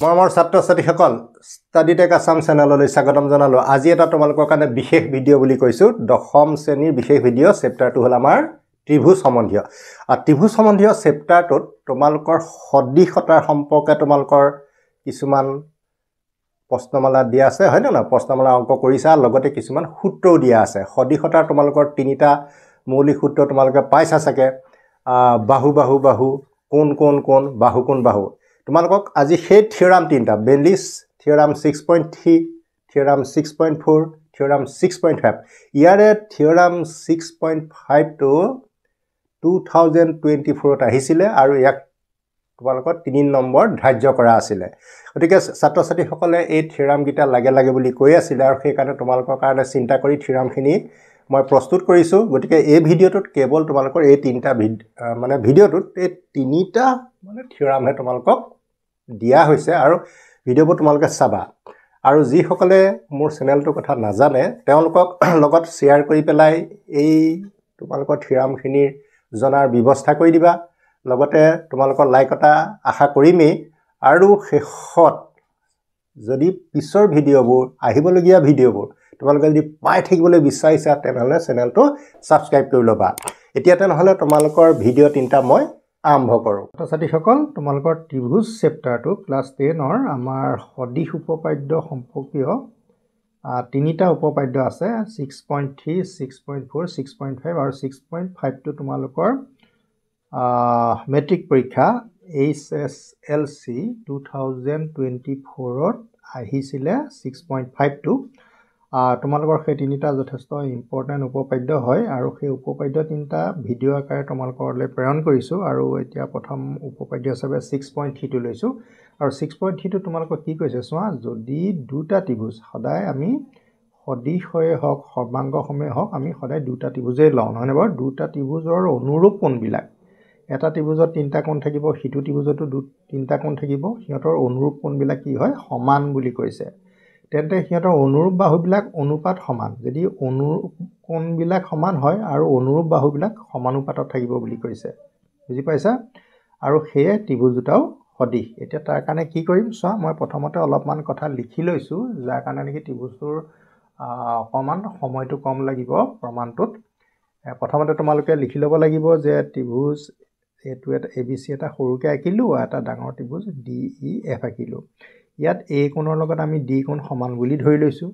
মোৰ ছাত্ৰ-ছাত্ৰীসকল study tech Assam চেনেললৈ স্বাগতম জনালো। আজি এটা তোমালোকৰ কাৰণে বিশেষ ভিডিঅ' বুলি কৈছো। দশম শ্ৰেণীৰ বিশেষ ভিডিঅ'। চেপ্টাৰটো হ'ল আমাৰ ত্ৰিভুজ সম্বন্ধীয়। আৰু ত্ৰিভুজ সম্বন্ধীয় চেপ্টাৰটোত তোমালোকৰ সদিশতাৰ সম্পৰ্কে তোমালোকৰ কিছুমান প্ৰশ্নমালা দিয়া আছে, হয় না? প্ৰশ্নমালা অংক কৰিছা, লগতে কিছুমান সূত্ৰও দিয়া আছে। সদিশতাৰ তোমালোকৰ তিনিটা মৌলিক সূত্ৰ তোমালোকে পাইছা চাগে। বাহু বাহু বাহু, কোণ কোণ কোণ, বাহু কোণ বাহু। তোমালোকক আজি সেই থিয়ৰাম তিনিটা, বেলিছ থিয়ৰাম 6.3, থিয়ৰাম 6.4, থিয়ৰাম 6.5, ইয়াৰে থিয়ৰাম 6.5টো 2024ত আহিছিলে আৰু ইয়াক তোমালোকৰ 3 নম্বৰ ধাৰ্য কৰা আছিলে। গতিকে ছাত্ৰ-ছাত্ৰীসকলে এই থিয়ৰামকেইটা লাগে বুলি কৈ আছিলে আৰু সেইকাৰণে তোমালোকৰ কাৰণে চিন্তা কৰি থিয়ৰামখিনি মই প্ৰস্তুত কৰিছোঁ। গতিকে এই ভিডিঅ'টোত কেৱল তোমালোকৰ এই তিনিটা ভিডিঅ'টোত এই তিনিটা থিয়ৰামহে তোমালোকক দিয়া হৈছে আৰু ভিডিঅ'বোৰ তোমালোকে চাবা। আৰু যিসকলে মোৰ চেনেলটোৰ কথা নাজানে তেওঁলোকক লগত শ্বেয়াৰ কৰি পেলাই এই তোমালোকৰ থিয়ৰামখিনিৰ জনাৰ ব্যৱস্থা কৰি দিবা। লগতে তোমালোকৰ লাইক এটা আশা কৰিমেই। আৰু শেষত যদি পিছৰ ভিডিঅ'বোৰ আহিবলগীয়া ভিডিঅ'বোৰ তোমালোকে যদি পাই থাকিবলৈ বিচাৰিছা তেনেহ'লে চেনেলটো ছাবস্ক্ৰাইব কৰি ল'বা। এতিয়া তেনেহ'লে তোমালোকৰ ভিডিঅ' তিনিটা মই আৰম্ভ কৰোঁ। ছাত্ৰ-ছাত্ৰীসকল, তোমালোকৰ ত্ৰিভুজ চেপ্টাৰটো ক্লাছ 10ৰ আমাৰ সদিশ উপপাদ্য সম্পৰ্কীয় তিনিটা উপপাদ্য আছে। 6.3, 6.4, 6.5 আৰু 6.5টো তোমালোকৰ মেট্ৰিক পৰীক্ষা HSLC 2024ত আহিছিলে 6.5টো। তোমালোকৰ সেই তিনিটা যথেষ্ট ইম্পৰ্টেণ্ট উপপাদ্য হয় আৰু সেই উপপাদ্য তিনিটা ভিডিঅ' আকাৰে তোমালোকলৈ প্ৰেৰণ কৰিছোঁ। আৰু এতিয়া প্ৰথম উপপাদ্য হিচাপে 6.3টো লৈছোঁ। আৰু 6.3টো তোমালোকক কি কৈছে চোৱা, যদি দুটা ত্ৰিভুজ, সদায় আমি সদিশয়ে হওক সৰ্বাংগসমে হওক আমি সদায় দুটা ত্ৰিভুজেই লওঁ, নহয়নে বাৰু? দুটা ত্ৰিভুজৰ অনুৰূপ কোণবিলাক, এটা ত্ৰিভুজত তিনিটা কোণ থাকিব, সিটো ত্ৰিভুজতো তিনিটা কোণ থাকিব, সিহঁতৰ অনুৰূপ কোণবিলাক কি হয়? সমান বুলি কৈছে। তেন্তে সিহঁতৰ অনুৰূপ বাহুবিলাক অনুপাত সমান। যদি অনুৰূপ কোণবিলাক সমান হয় আৰু অনুৰূপ বাহুবিলাক সমানুপাতত থাকিব বুলি কৈছে। বুজি পাইছা? আৰু সেয়ে ত্ৰিভুজ দুটাও সদিশ। এতিয়া তাৰ কাৰণে কি কৰিম চোৱা, মই প্ৰথমতে অলপমান কথা লিখি লৈছোঁ, যাৰ কাৰণে নেকি ত্ৰিভুজটোৰ অকণমান সময়টো কম লাগিব প্ৰমাণটোত। প্ৰথমতে তোমালোকে লিখি ল'ব লাগিব যে ত্ৰিভুজ এইটো এটা ABC এটা সৰুকৈ আঁকিলোঁ, এটা ডাঙৰ ত্ৰিভুজ DEF আঁকিলোঁ। ইয়াত A কোণৰ লগত আমি D কোণ সমান বুলি ধৰি লৈছোঁ,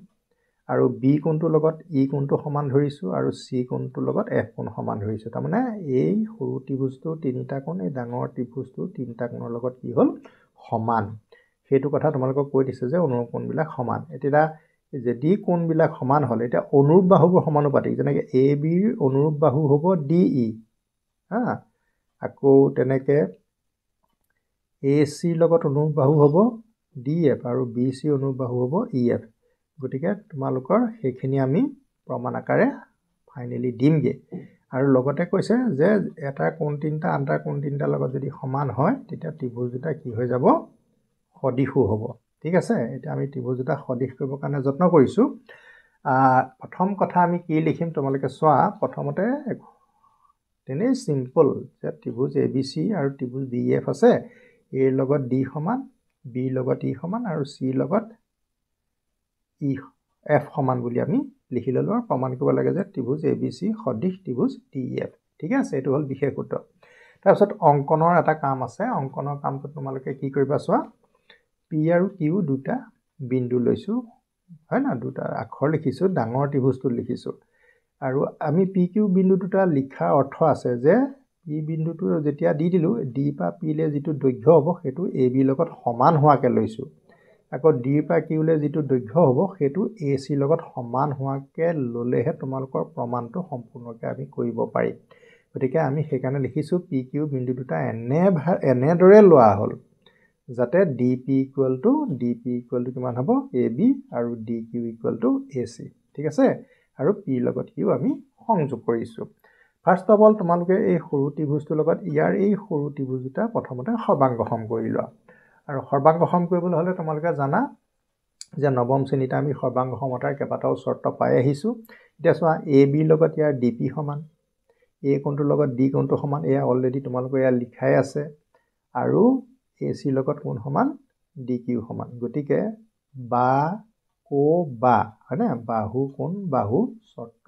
আৰু B কোণটোৰ লগত E কোণটো সমান ধৰিছোঁ, আৰু C কোণটোৰ লগত F কোণ সমান ধৰিছোঁ। তাৰমানে এই সৰু ত্ৰিভুজটোৰ তিনিটা কোণ এই ডাঙৰ ত্ৰিভুজটোৰ তিনিটা কোণৰ লগত কি হ'ল? সমান। সেইটো কথা তোমালোকক কৈ দিছে যে অনুৰূপ কোণবিলাক সমান। এতিয়া যদি কোণবিলাক সমান হ'ল, এতিয়া অনুৰূপ বাহুবোৰ সমানুপাতিক। যেনেকৈ ABৰ অনুৰূপ বাহু হ'ব DE, আকৌ তেনেকৈ AC লগত অনুৰূপ বাহু হ'ব DF, আৰু BC অনুৰূপ বাহু হ'ব EF। গতিকে তোমালোকৰ সেইখিনি আমি প্ৰমাণ আকাৰে ফাইনেলি দিমগৈ। আৰু লগতে কৈছে যে এটা কোণ তিনিটা আন এটা কোণ তিনিটাৰ লগত যদি সমান হয় তেতিয়া ত্ৰিভুজ দুটা কি হৈ যাব? সদিশো হ'ব। ঠিক আছে? এতিয়া আমি ত্ৰিভুজ দুটা সদিশ কৰিবৰ কাৰণে যত্ন কৰিছোঁ। প্ৰথম কথা আমি কি লিখিম তোমালোকে চোৱা। প্ৰথমতে তেনেই চিম্পল যে ত্ৰিভুজ ABC আৰু ত্ৰিভুজ DEF আছে। Aৰ লগত D সমান, Bৰ লগত E সমান, আৰু Cৰ লগত F সমান বুলি আমি লিখি ল'লোঁ আৰু প্ৰমাণ কৰিব লাগে যে ত্ৰিভুজ ABC সদিশ ত্ৰিভুজ DEF। ঠিক আছে? এইটো হ'ল বিশেষ সূত্ৰ। তাৰপিছত অংকনৰ এটা কাম আছে। অংকনৰ কামটো তোমালোকে কি কৰিবা চোৱা, P আৰু Q দুটা বিন্দু লৈছোঁ, হয় না? দুটা আখৰ লিখিছোঁ, ডাঙৰ ত্ৰিভুজটো লিখিছোঁ। আৰু আমি PQ বিন্দু দুটা লিখাৰ অৰ্থ আছে যে P বিন্দুটো যেতিয়া দি দিলোঁ, D পৰা P লৈ যিটো দৈৰ্ঘ্য হ'ব সেইটো AB লগত সমান হোৱাকৈ লৈছোঁ। আকৌ D পৰা Q লৈ যিটো দৈৰ্ঘ্য হ'ব সেইটো AC লগত সমান হোৱাকৈ ল'লেহে তোমালোকৰ প্ৰমাণটো সম্পূৰ্ণকৈ আমি কৰিব পাৰিম। গতিকে আমি সেইকাৰণে লিখিছোঁ PQ বিন্দু দুটা এনেদৰে লোৱা হ'ল যাতে DP ইকুৱেল টু কিমান হ'ব? AB, আৰু DQ ইকুৱেল টু AC। ঠিক আছে? আৰু P লগত Q আমি সংযোগ কৰিছোঁ। ফাৰ্ষ্ট অফ অল তোমালোকে এই সৰু ত্ৰিভুজটোৰ লগত ইয়াৰ এই সৰু ত্ৰিভুজ দুটা প্ৰথমতে সৰ্বাংগসম কৰি লোৱা। আৰু সৰ্বাংগসম কৰিবলৈ হ'লে তোমালোকে জানা যে নৱম শ্ৰেণীতে আমি সৰ্বাংগসমতাৰ কেইবাটাও চৰ্ত পাই আহিছোঁ। এতিয়া চোৱা, AB লগত ইয়াৰ DP সমান, A কোণটোৰ লগত D কোণটো সমান, এয়া অলৰেডি তোমালোকৰ ইয়াত লিখাই আছে। আৰু AC লগত কোণ সমান? DQ সমান গতিকে বা কো বা হয়নে বাহু কোণ বাহু শৰ্ত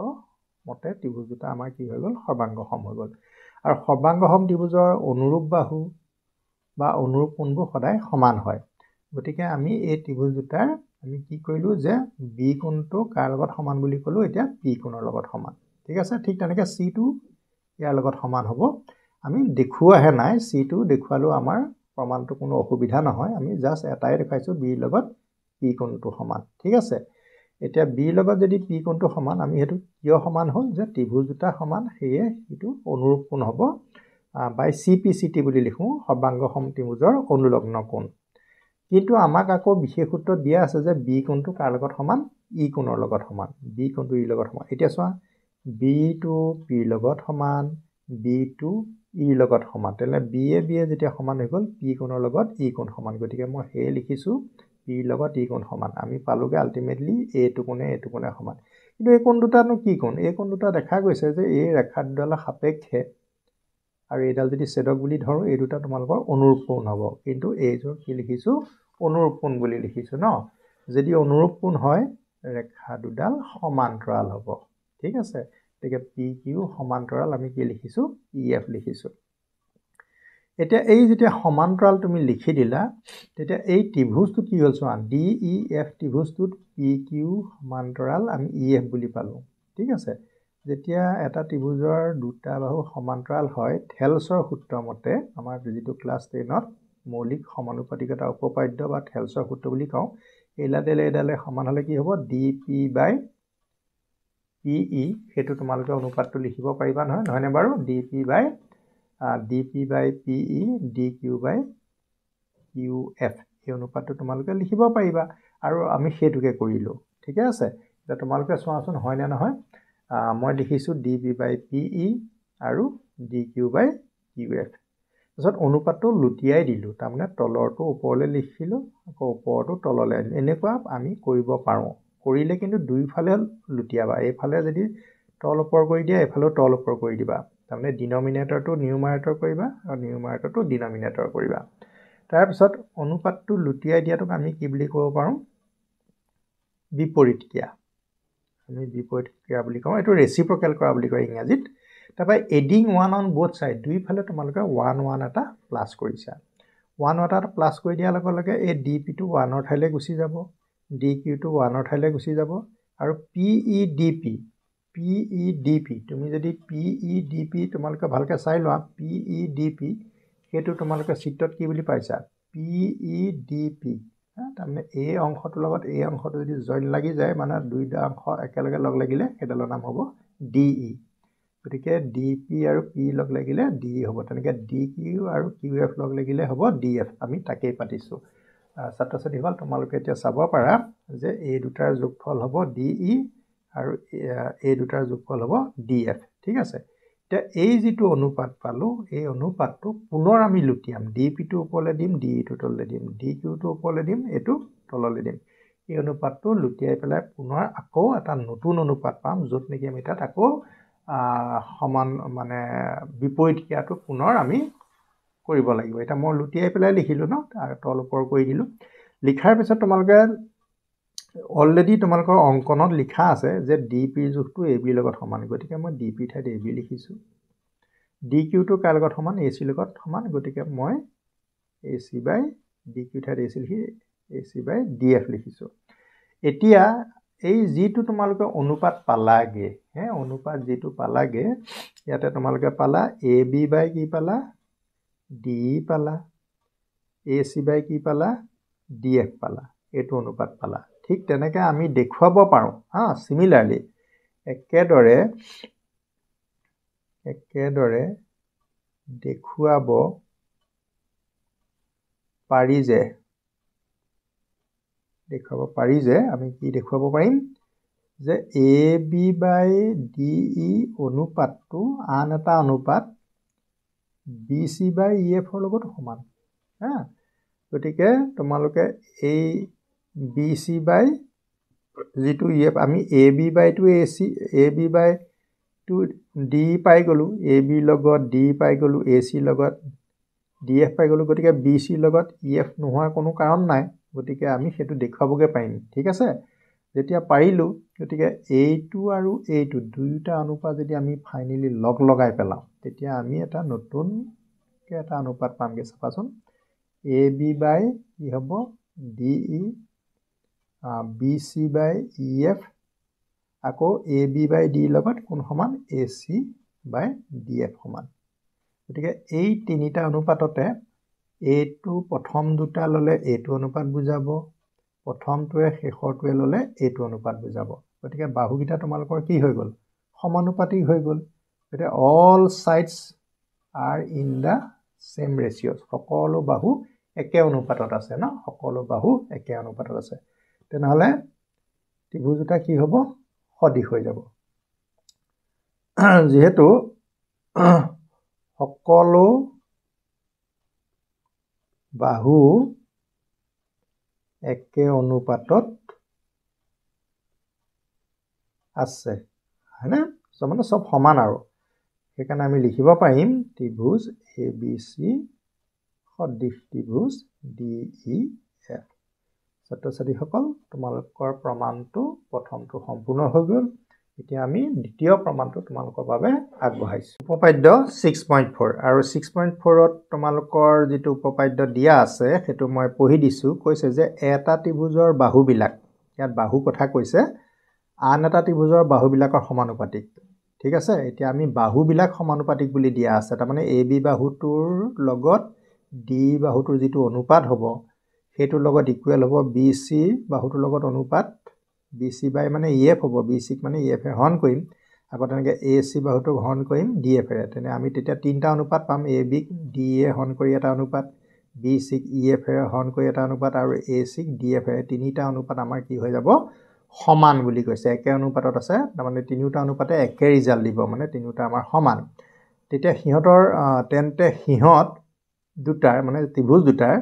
মতে ত্ৰিভুজ দুটা আমাৰ কি হৈ গ'ল সৰ্বাংগসম হৈ গ'ল আৰু সৰ্বাংগসম ত্ৰিভুজৰ অনুৰূপ বাহু বা অনুৰূপ কোণবোৰ সদায় সমান হয় গতিকে আমি এই ত্ৰিভুজ দুটাৰ আমি কি কৰিলো যে বি কোণটো কাৰ লগত সমান বুলি ক'লো এতিয়া পি কোণৰ লগত সমান ঠিক আছে ঠিক তেনেকৈ চি টো ইয়াৰ লগত সমান হ'ব আমি দেখুৱাহে নাই চি টো দেখুৱালো আমাৰ প্ৰমাণটো কোনো অসুবিধা নহয় আমি জাস্ট এটাই দেখাইছো বি লগত পি কোণটো সমান ঠিক আছে এতিয়া বি লগত যদি পি কোণটো সমান আমি হেতু কিয় সমান হ'ল যে ত্ৰিভুজ দুটা সমান হেয়ে হেতু অনুৰূপ কোণ হ'ব বাই CPCT বুলি লিখো সৰ্বাংগসম ত্ৰিভুজৰ অনুলগ্ন কোণ কিন্তু আমাক আকৌ বিশেষ সূত্ৰ দিয়া আছে যে বি কোণটো কাৰ লগত সমান ই কোণৰ লগত সমান বি কোণটো ই লগত সমান এতিয়া চোৱা বি টো পি লগত সমান বি টো ই লগত সমান তেনে বি এ যেতিয়া সমান হৈ গ'ল পি কোণৰ লগত ই কোণ সমান গতিকে মই হে লিখিছো পি লগত ই কোণ সমান আমি পালোগে আলটিমেটলি এ টো কোণে সমান কিন্তু এই কোণ দুটানো কি কোণ এই কোণ দুটা দেখা গৈছে যে এই ৰেখা দুডালৰ সাপেক্ষে আৰু এইডাল যদি ছেদক বুলি ধৰো এই দুটা তোমালোকৰ অনুৰূপ কোণ হ'ব কিন্তু এইযোৰ কি লিখিছো অনুৰূপ কোণ বুলি লিখিছো ন যদি অনুৰূপ কোণ হয় ৰেখা দুডাল সমান্তৰাল হ'ব ঠিক আছে গতিকে পি কিউ সমান্তৰাল আমি কি লিখিছো EF লিখিছো এতিয়া এই যেতিয়া সমান্তৰাল তুমি লিখি দিলা তেতিয়া এই ত্ৰিভুজটো কি হ'ল চোৱা DEF ত্ৰিভুজটোত PQ সমান্তৰাল আমি EF বুলি পালো ঠিক আছে যেতিয়া এটা ত্ৰিভুজৰ দুটা বাহু সমান্তৰাল হয় থেলছৰ সূত্ৰ মতে আমাৰ যিটো ক্লাছ 10ত মৌলিক সমানুপাতিকতা উপপাদ্য বা থেলছৰ সূত্ৰ বুলি কওঁ এডালে সমান হলে কি হ'ব DP/PE হেতু তোমালোকে অনুপাতটো লিখিব পাৰিবা নহয়নে বাৰু DP/PE DQ/QF এই অনুপাতটো তোমালোকে লিখিব পাৰিবা আৰু আমি হেতুকে কৰিলো ঠিক আছে এতিয়া তোমালোকে চোৱাচোন হয় নে নহয় মই লিখিছো DP/PE আৰু DQ/QF তাৰপিছত অনুপাতটো লুটিয়াই দিলো তাৰমানে তলৰটো ওপৰলৈ লিখিলো আকৌ ওপৰটো তললৈ আনিলো এনেকুৱা আমি কৰিব পাৰো কৰিলে কিন্তু দুইফালে লুটিয়াবা এইফালে যদি তল ওপৰ কৰি দিয়া এফালেও তল ওপৰ কৰি দিবা তাৰমানে ডিনমিনেটৰটো নিউমাৰেটৰ কৰিবা আৰু নিউমাৰেটৰটো ডিনমিনেটৰ কৰিবা তাৰপিছত অনুপাতটো লুটিয়াই দিয়াটোক আমি কি বুলি ক'ব পাৰো বিপৰীত ক্ৰিয়া আমি বিপৰীত ক্ৰিয়া বুলি কওঁ এটো ৰেচিপ্ৰকেল কৰা বুলি কয় ইংৰাজীত তাৰপা এডিং 1 অন বোথ সাইড দুইফালে তোমালোকে 1 এটা প্লাস কৰিছা 1 এটা প্লাস কৰি দিয়াৰ লগে লগে এই DP টো 1 ৰ ঠাইলৈ গুচি যাব DQ টো 1 ৰ ঠাইলৈ গুচি যাব আৰু PEDP তুমি যদি PEDP তোমালোকে ভালকে চাই লোৱা PEDP হেতু তোমালোকে চিত্ৰত কি বুলি পাইছা PEDP তাৰমানে এই অংশটোৰ লগত এই অংশটো যদি জইন লাগি যায় মানে দুইটা অংশ একেলগে লগ লাগিলে হেডালৰ নাম হ'ব DE গতিকে DP আৰু P লগ লাগিলে DE হ'ব তেনেকে DQ আৰু QF লগ লাগিলে হ'ব DF আমি তাকেই পাতিছো ছাত্ৰ-ছাত্ৰীসকল তোমালোকে এতিয়া চাব পাৰা যে এই দুটাৰ যোগফল হ'ব DE আৰু এই দুটাৰ যোগফল হ'ব DF ঠিক আছে এতিয়া এই যিটো অনুপাত পালো এই অনুপাতটো পুনৰ আমি লুটিয়াম DP টো ওপৰলৈ দিম DE টো তললৈ দিম DQ টো ওপৰলৈ দিম এটো তললৈ দিম এই অনুপাতটো লুটিয়াই পেলাই পুনৰ আকৌ এটা নতুন অনুপাত পাম য'ত নেকি আমি তাত আকৌ সমান মানে বিপৰীত ক্ৰিয়াটো পুনৰ আমি কৰিব লাগিব এটা মই লুটিয়াই পেলাই লিখিলো ন তল ওপৰ কৰি দিলো লিখাৰ পিছত তোমালোকে অলৰেডি তোমালোকৰ অংকনত লিখা আছে যে DP যোগটো AB লগত সমান গতিকে মই DP ঠাইত AB লিখিছো DQ টো কাৰ লগত সমান AC লগত সমান গতিকে মই AC/DQ ঠাইত AC লিখি AC/DF লিখিছো এতিয়া এই যিটো তোমালোকে অনুপাত পালাগে অনুপাত যিটো পালাগে ইয়াতে তোমালোকে পালা AB বাই কি পালা DE পালা AC বাই কি পালা DF পালা এটো অনুপাত পালা ঠিক তেনেকে আমি দেখুৱাব পাৰো সিমিলাৰলি একেদৰে দেখুৱাব পাৰি যে আমি কি দেখুৱাব পাৰিম যে AB/DE অনুপাতটো আন এটা অনুপাত BC/EF ৰ লগত সমান গতিকে তোমালোকে এই BC/ যিটো EF আমি AB/2 AC AB/2 D পাই গলো AB লগত D পাই গলো AC লগত DF পাই গ'লো গতিকে BC লগত EF নোহোৱাৰ কোনো কাৰণ নাই গতিকে আমি সেইটো দেখুৱাবগে পাৰিম ঠিক আছে যেতিয়া পাৰিলো গতিকে এইটো আৰু এইটো দুয়োটা অনুপাত যদি আমি ফাইনালি লগ লগাই পেলাও তেতিয়া আমি এটা নতুন এটা অনুপাত পামগে চাবাচোন AB বাই কি হ'ব DE BC বাই EF আকৌ AB বাই D লগত কোন সমান AC বাই DF সমান গতিকে এই তিনিটা অনুপাততে এইটো প্ৰথম দুটা ললে এইটো অনুপাত বুজাব প্ৰথমটোৱে শেষৰটোৱে ললে এইটো অনুপাত বুজাব গতিকে বাহুকিটা তোমালোকৰ কি হৈ গল সমানুপাতিক হৈ গল গতিকে all sides are in the same ratios সকলো বাহু একে অনুপাতত আছে না সকলো বাহু একে অনুপাতত আছে তেনেহলে ত্ৰিভুজ দুটা কি হ'ব সদিশ হৈ যাব যেহেতু সকলো বাহু একে অনুপাতত আছে হয়নে মানে সব সমান আৰু সেইকাৰণে আমি লিখিব পাৰিম ত্ৰিভুজ ABC সদিশ ত্ৰিভুজ DEF ছাত্ৰ-ছাত্ৰীসকল তোমালোকৰ প্ৰমাণটো প্ৰথমটো সম্পূৰ্ণ হৈ গ'ল এতিয়া আমি দ্বিতীয় প্ৰমাণটো তোমালোকৰ বাবে আগবঢ়াইছো উপপাদ্য 6.4 আৰু 6.4 ত তোমালোকৰ যেটো উপপাদ্য দিয়া আছে হেতু মই পঢ়ি দিছো কৈছে যে এটা ত্ৰিভুজৰ বাহুবিলাক ইয়াত বাহু কথা কৈছে আন এটা ত্ৰিভুজৰ বাহুবিলাকৰ সমানুপাতিক ঠিক আছে এতিয়া আমি বাহুবিলাক সমানুপাতিক বুলি দিয়া আছে তাৰ মানে AB বাহুটোৰ লগত D বাহুটোৰ যেটো অনুপাত হ'ব হেতুৰ লগত ইকুৱেল হ'ব BC বাহুটোৰ লগত অনুপাত BC বাই মানে EF হ'ব BC ক মানে EF এ হৰণ কৰিম আকৌ তেনেকে AC বাহুটো হৰণ কৰিম DF এ তেনে আমি তেতিয়া তিনটা অনুপাত পাম AB ক D এ হৰণ কৰি এটা অনুপাত BC ক EF এ হৰণ কৰি এটা অনুপাত আৰু AC ক DF এ তিনিটা অনুপাত আমাৰ কি হৈ যাব সমান বুলি কৈছে একে অনুপাতত আছে তাৰ মানে তিনিটা অনুপাতে একে ৰিজাল্ট দিব মানে তিনিটা আমাৰ সমান তেতিয়া হিহতৰ তেন্তে হিহত দুটাৰ মানে ত্ৰিভুজ দুটাৰ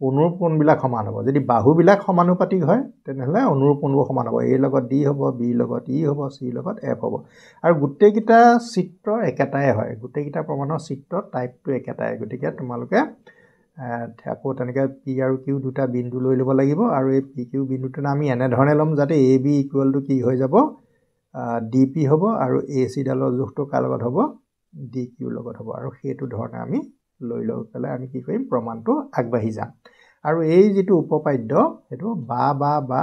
অনুৰূপ কোণবিলাক সমান হ'ব যদি বাহুবিলাক সমানুপাতিক হয় তেনেহলে অনুৰূপ কোণবোৰ সমান হ'ব A লগত D হ'ব B লগত E হ'ব C লগত F হ'ব আৰু গুটেইকিটা চিত্ৰ একেটাই হয় গুটেইকিটা প্ৰমাণৰ চিত্ৰ টাইপটো একেটাই গতিকে তোমালোকে আকৌ তেনেকে P আৰু Q দুটা বিন্দু লৈ ল'ব লাগিব আৰু এই PQ বিন্দুটো আমি এনে ধৰণে লম যাতে AB ইকুৱেল টু কি হৈ যাব DP হ'ব আৰু AC ডালৰ জোখটো কাৰ লগত হ'ব DQ লগত হ'ব আৰু সেইটো ধৰণে আমি লৈ পেলাই আমি কি কৰিম প্ৰমাণটো আগবাঢ়ি যাম আৰু এই যেটো উপপাদ্য হেতু বা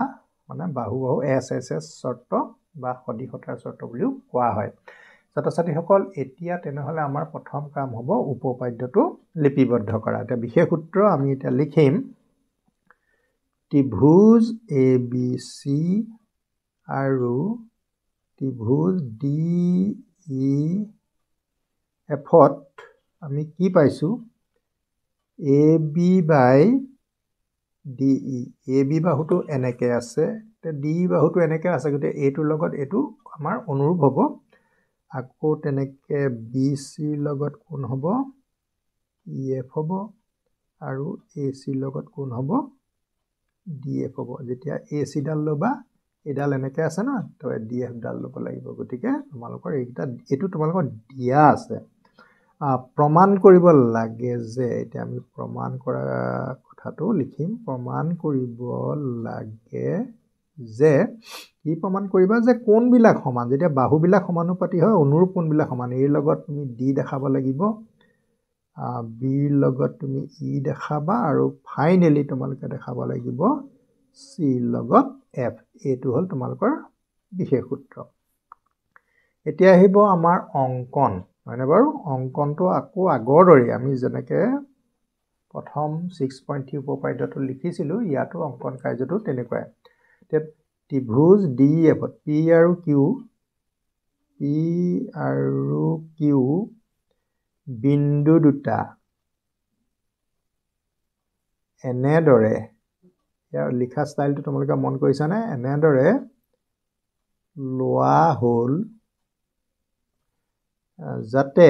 মানে বাহু SSS শৰ্ত বা সদিশতাৰ শৰ্ত বুলিও কোৱা হয় ছাত্ৰ-ছাত্ৰীসকল এতিয়া তেনেহলে আমাৰ প্ৰথম কাম হ'ব উপপাদ্যটো লিপিবদ্ধ কৰা এটা বিশেষ সূত্ৰ আমি এটা লিখিম ত্ৰিভুজ ABC আৰু ত্ৰিভুজ DEF ত আমি কি পাইছো AB বাই DE AB বাহুটো এনেকে আছে তে DE বাহুটো এনেকে আছে গতে এটোৰ লগত এটো আমাৰ অনুৰূপ হ'ব আকৌ তেনেকে BC লগত কোন হ'ব EF হ'ব আৰু AC লগত কোন হ'ব DF হ'ব যেতিয়া AC ডাল লবা এডাল এনেকে আছে না তো DF ডাল ল'ব লাগিব গতিকে তোমালোকৰ এইটা এটো তোমালোকৰ দিয়া আছে প্ৰমাণ কৰিব লাগে যে এটা আমি প্ৰমাণ কৰা কথাটো লিখিম প্ৰমাণ কৰিব লাগে যে কি প্ৰমাণ কৰিবা যে কোণবিলাক সমান যেতিয়া বাহুবিলাক সমানুপাতি হয় অনুৰূপ কোণবিলাক সমান এৰ লগত তুমি D দেখাব লাগিব B লগত তুমি E দেখাবা আৰু ফাইনালি তোমালোকে দেখাব লাগিব C লগত F এটো হল তোমালোকৰ বিশেষ সূত্ৰ এতিয়া আহিব আমাৰ অঙ্কন মানে বাৰু অঙ্কনটো আকৌ আগৰ দৰে আমি যেনেকে প্ৰথম 6.3 উপপাদ্যটো লিখিছিলো ইয়াতো অঙ্কন কাৰ্যটো তেনেকুৱাই ত্ৰিভুজ DEF P আৰু Q বিন্দু দুটা এনেদৰে ইয়াৰ লিখা ষ্টাইলটো তোমালোকে মন কৰিছা নে এনেদৰে লোৱা হল যাতে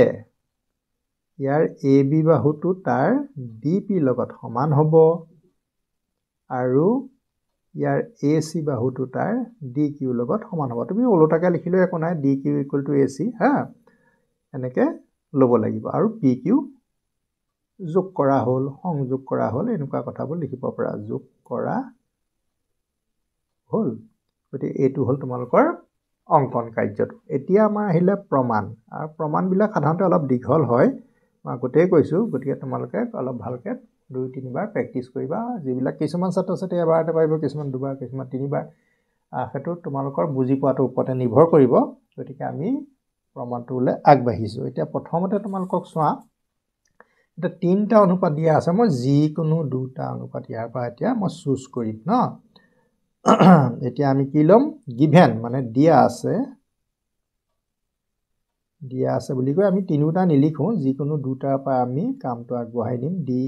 ইয়াৰ AB বাহুটো তাৰ DP লগত সমান হ'ব আৰু ইয়াৰ AC বাহুটো তাৰ DQ লগত সমান হ'ব তুমি ওলোটাকে লিখিলে একো নাই DQ = AC হা এনেকে ল'ব লাগিব আৰু PQ যোগ কৰা হ'ল সংযোগ কৰা হ'ল এনেকুৱা কথাবোৰ লিখিব পৰা যোগ কৰা হ'ল গতিকে এইটো হ'ল তোমালোকৰ অঙ্কন কাৰ্যটো এতিয়া আমাৰ আহিলে প্ৰমাণ আৰু প্ৰমাণবিলাক সাধাৰণতে অলপ দীঘল হয় মই আগতেই কৈছোঁ গতিকে তোমালোকে অলপ ভালকৈ 2-3 বাৰ প্ৰেক্টিছ কৰিবা যিবিলাক কিছুমান ছাত্ৰ ছাত্ৰী এবাৰতে পাৰিব কিছুমান দুবাৰ কিছুমান তিনিবাৰ সেইটো তোমালোকৰ বুজি পোৱাটোৰ ওপৰতে নিৰ্ভৰ কৰিব গতিকে আমি প্ৰমাণটোলৈ আগবাঢ়িছোঁ এতিয়া প্ৰথমতে তোমালোকক চোৱা এটা 3টা অনুপাত দিয়া আছে মই যিকোনো 2টা অনুপাত ইয়াৰ পৰা এতিয়া মই চুজ কৰিম ন এতিয়া আমি কি লম গিভেন মানে দিয়া আছে বুলি কৈ আমি তিনিটা নিলিখো যিকোনো 2টাৰ পৰা আমি কামটো আগবঢ়াই দিম D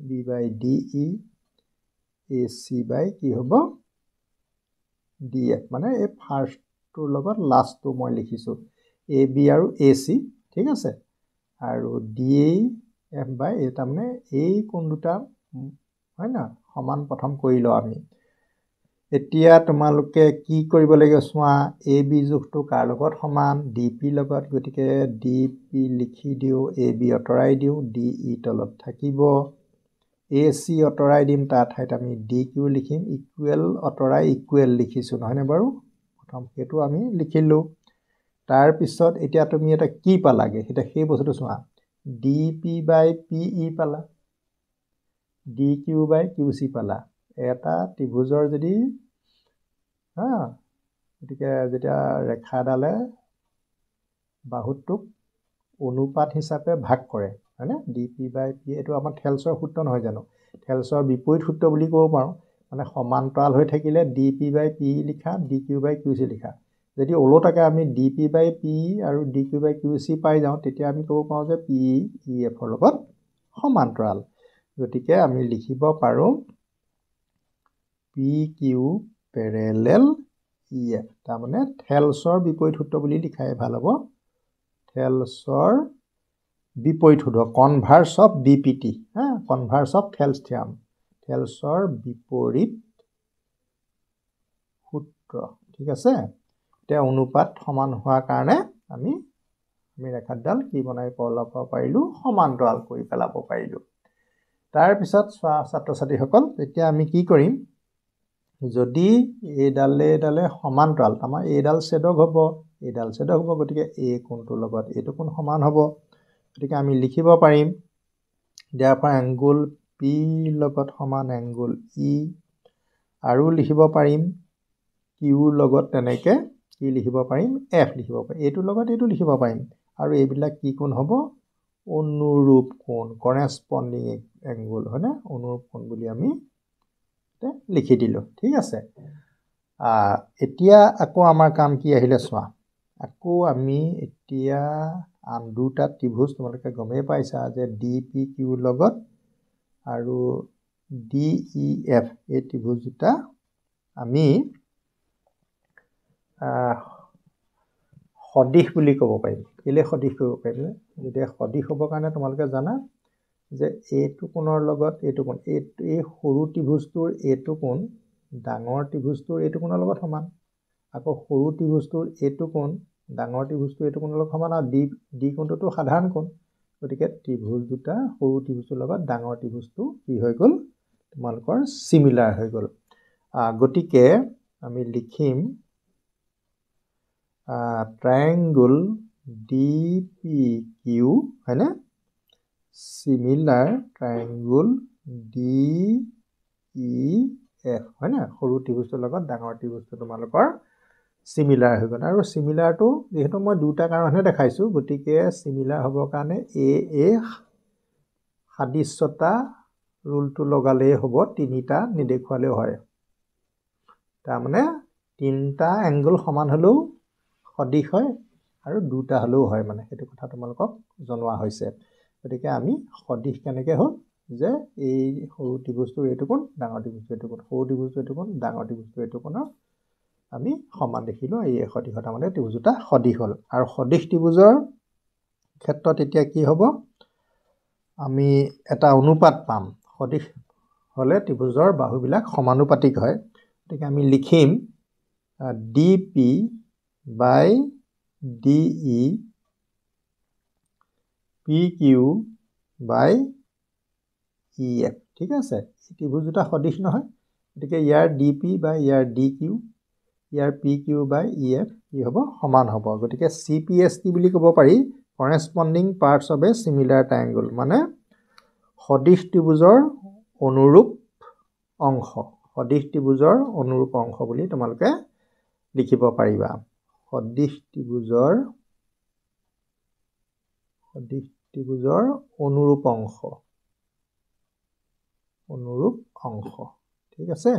B by D E A C by কি হ'ব ডি এফ মানে এই ফাৰ্ষ্টটোৰ লগত লাষ্টটো মই লিখিছোঁ এ বি আৰু এ চি ঠিক আছে আৰু ডি এফ বাই এই তাৰমানে এই কোন দুটা হয় না সমান প্ৰথম কৰি লওঁ আমি এতিয়া তোমালোকে কি কৰিব লাগিব চোৱা এ বি জোখটো কাৰ লগত সমান ডি পি লগত গতিকে ডি পি লিখি দিওঁ এ বি আঁতৰাই দিওঁ ডি ই তলত থাকিব এ চি আঁতৰাই দিম তাৰ ঠাইত আমি ডি কিউ লিখিম ইকুৱেল আঁতৰাই ইকুৱেল লিখিছোঁ নহয়নে বাৰু প্ৰথম সেইটো আমি লিখিলোঁ তাৰপিছত এতিয়া তুমি এটা কি পালাগে এতিয়া সেই বস্তুটো চোৱা ডি পি বাই পি ই পালা ডি কিউ বাই কিউ চি পালা এটা ত্ৰিভুজৰ যদি গতিকে যেতিয়া ৰেখাডালে বাহুটোক অনুপাত হিচাপে ভাগ কৰে হয়নে ডি পি বাই পি এইটো আমাৰ থেলছৰ সূত্ৰ নহয় জানো থেলছৰ বিপৰীত সূত্ৰ বুলি ক'ব পাৰোঁ মানে সমান্তৰাল হৈ থাকিলে ডি পি বাই পি লিখা ডি কিউ বাই কিউ চি লিখা যদি ওলোটাকে আমি ডি পি বাই পি আৰু ডি কিউ বাই কিউ চি পাই যাওঁ তেতিয়া আমি ক'ব পাৰোঁ যে পি ই এফৰ লগত সমান্তৰাল গতিকে আমি লিখিব পাৰোঁ P Q parallel E F তাৰমানে থেলছৰ বিপৰীত সূত্ৰ বুলি লিখাই ভাল হ'ব থেলছৰ বিপৰীত সূত্ৰ converse of B P T converse of Thales theorem থেলছৰ বিপৰীত সূত্ৰ ঠিক আছে এতিয়া অনুপাত সমান হোৱাৰ কাৰণে আমি ৰেখাডাল কি বনাই পেলাব পাৰিলোঁ সমান্তৰাল কৰি পেলাব পাৰিলোঁ তাৰপিছত চোৱা ছাত্ৰ ছাত্ৰীসকল এতিয়া আমি কি কৰিম যদি এইডালে সমান্তৰাল আমাৰ এইডাল ছেদক হ'ব গতিকে এই কোণটোৰ লগত এইটো কোণ সমান হ'ব গতিকে আমি লিখিব পাৰিম ইয়াৰ পৰা এংগুল পি লগত সমান এংগুল ই আৰু লিখিব পাৰিম কিউৰ লগত তেনেকৈ কি লিখিব পাৰিম এফ লিখিব পাৰিম এইটোৰ লগত এইটো লিখিব পাৰিম আৰু এইবিলাক কি কোণ হ'ব অনুৰূপ কোণ কৰেছপণ্ডিং এংগুল হয়নে অনুৰূপ কোণ বুলি আমি লিখি দিলোঁ ঠিক আছে এতিয়া আকৌ আমাৰ কাম কি আহিলে চোৱা আকৌ আমি এতিয়া আন দুটা ত্ৰিভুজ তোমালোকে গমেই পাইছা যে ডি পি কিউৰ লগত আৰু ডি ই এফ এই ত্ৰিভুজ দুটা আমি সদিশ বুলি ক'ব পাৰিম কেলে সদিশ কৰিব পাৰিম যেতিয়া সদিশ হ'বৰ কাৰণে তোমালোকে জানা যে এইটো কোণৰ লগত এইটো কোণ এই সৰু ত্ৰিভুজটোৰ এইটো কোণ ডাঙৰ ত্ৰিভুজটোৰ এইটো কোণৰ লগত সমান আকৌ সৰু ত্ৰিভুজটোৰ এইটো কোণ ডাঙৰ ত্ৰিভুজটোৰ এইটো কোণৰ লগত সমান আৰু ডি কোণটোতো সাধাৰণ কোণ গতিকে ত্ৰিভুজ দুটা সৰু ত্ৰিভুজটোৰ লগত ডাঙৰ ত্ৰিভুজটো কি হৈ গ'ল তোমালোকৰ চিমিলাৰ হৈ গ'ল গতিকে আমি লিখিম ট্ৰায়েংগুল ডি পি কিউ হয়নে চিমিলাৰ ট্ৰায়েংগুল ডি ই এফ হয় না সৰু ত্ৰিভুজটোৰ লগত ডাঙৰ ত্ৰিভুজটো তোমালোকৰ চিমিলাৰ হৈ গ'ল আৰু চিমিলাৰটো যিহেতু মই দুটা কাৰণহে দেখাইছোঁ গতিকে চিমিলাৰ হ'বৰ কাৰণে এ সাদৃশ্যতা ৰুলটো লগালেই হ'ব তিনিটা নেদেখুৱালেও হয় তাৰমানে তিনিটা এংগুল সমান হ'লেও সদিশ হয় আৰু দুটা হ'লেও হয় মানে সেইটো কথা তোমালোকক জনোৱা হৈছে গতিকে আমি সদিশ কেনেকৈ হ'ল যে এই সৰু ত্ৰিভুজটোৰ এইটো কোণ ডাঙৰ ত্ৰিভুজটোৰ এইটো কোণ সৰু ত্ৰিভুজটোৰ এইটো কোণ ডাঙৰ ত্ৰিভুজটোৰ এইটো কোণৰ আমি সমান দেখিলোঁ এই সদিশতা মানে ত্ৰিভুজ দুটা সদিশ হ'ল আৰু সদিশ ত্ৰিভুজৰ ক্ষেত্ৰত এতিয়া কি হ'ব আমি এটা অনুপাত পাম সদিশ হ'লে ত্ৰিভুজৰ বাহুবিলাক সমানুপাতিক হয় গতিকে আমি লিখিম ডি পি বাই ডি ই পি কিউ বাই EF ঠিক আছে এই ত্ৰিভুজ দুটা সদিশ নহয় গতিকে ইয়াৰ DP বা ইয়াৰ DQ year PQ by EF কি হ'ব সমান হ'ব গতিকে CPST বুলি ক'ব পাৰি corresponding parts of a similar triangle মানে সদিশ ত্ৰিভুজৰ অনুৰূপ অংশ সদিশ ত্ৰিভুজৰ অনুৰূপ অংশ বুলি তোমালোকে লিখিব পাৰিবা সদিশ ত্ৰিভুজৰ অনুৰূপ অংশ ঠিক আছে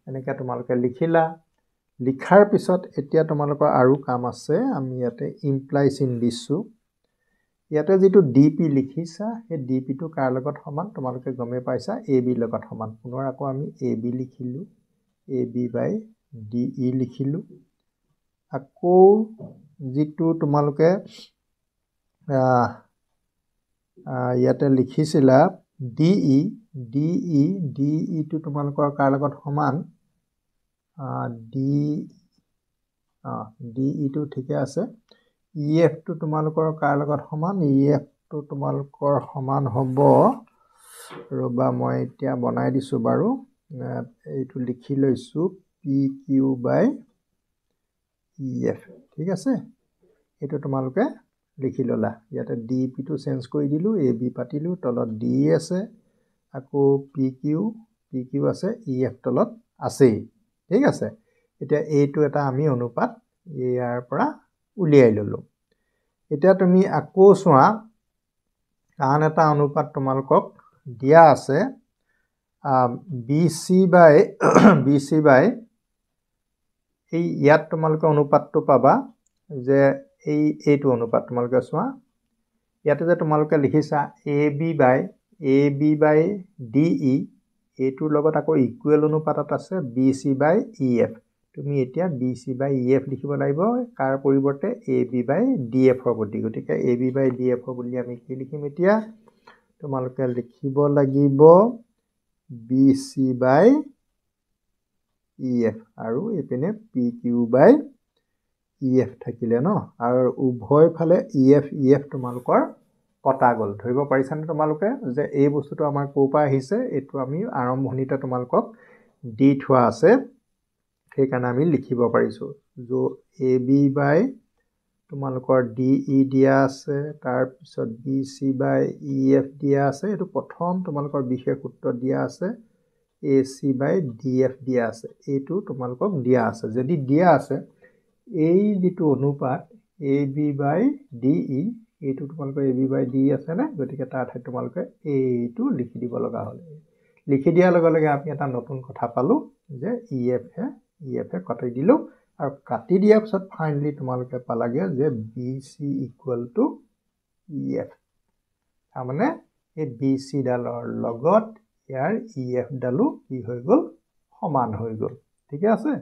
এনেকৈ তোমালোকে লিখিলা লিখাৰ পিছত এতিয়া তোমালোকৰ আৰু কাম আছে আমি ইয়াতে ইমপ্লাই চিন দিছো ইয়াতে যেটো DP লিখিছা সেই DP টো কাৰ লগত সমান তোমালোকে গমে পাইছা AB লগত সমান পুনৰ আকৌ আমি AB লিখিলো AB by DE লিখিলো আকৌ যেটো তোমালোকে ইয়াতে লিখিছিলা DE টো তোমালোকৰ কাৰ লগত সমান DE টো ঠিকে আছে EF টো তোমালোকৰ কাৰ লগত সমান EF টো তোমালোকৰ সমান হ'ব ৰবা মই এতিয়া বনাই দিছো বাৰু এইটো লিখি লৈছো PQ by EF ঠিক আছে এটো তোমালোকে লিখি ললা ইয়াতে DP টো চেঞ্জ কৰি দিলো AB পাতিলো তলত DE আছে আকৌ PQ আছে EF তলত আছে ঠিক আছে এতিয়া এইটো এটা আমি অনুপাত ইয়াৰ পৰা উলিয়াই ললো এতিয়া তুমি আকৌ চোৱা আন এটা অনুপাত তোমালকক দিয়া আছে BC by এই ইয়াত তোমালকে অনুপাতটো পাবা যে এইটো অনুপাত তোমালকে চোৱা ইয়াতে যে তোমালকে লিখিছা AB by DE এইটোৰ লগত আকৌ ইকুৱেল অনুপাতত আছে BC by EF তুমি এতিয়া BC by EF লিখিব লাগিব কাৰ পৰিৱৰ্তে AB by DF ৰ গতি গতিকে AB by DF বুলি আমি কি লিখিম এতিয়া তোমালোকে লিখিব লাগিব BC by EF আৰু এপিনে PQ by EF থাকিলে ন আৰু উভয় ফালে EF তোমালোকৰ কটা গল ধৰিব পাৰিছানে তোমালোকে যে এই বস্তুটো আমাৰ কোপা আহিছে এটো আমি আৰম্ভণিতে তোমালোকক দি থোৱা আছে সেই কাৰণে আমি লিখিব পাৰিছো যে AB by তোমালোকৰ DE দিয়া আছে তাৰ পিছত BC by EF দিয়া আছে এটো প্ৰথম তোমালোকৰ বিশেষ সূত্ৰ দিয়া আছে AC by DF দিয়া আছে এটো তোমালোকক দিয়া আছে যদি দিয়া আছে এই যেটো অনুপাত AB by DE এইটো তোমালোকৰ AB by DE আছে না গতিকে তাৰ ঠাইত তোমালোকে এইটো লিখি দিব লগা হ'ল লিখি দিয়াৰ লগে লগে আমি এটা নতুন কথা পালো যে EF এ কাটি দিলো আৰু কাটি দিয়াৰ পিছত ফাইনালি তোমালোকে পালাগে যে BC equal to EF মানে এই BC ডালৰ লগত ইয়াৰ EF ডালো কি হৈ গল সমান হৈ গল ঠিক আছে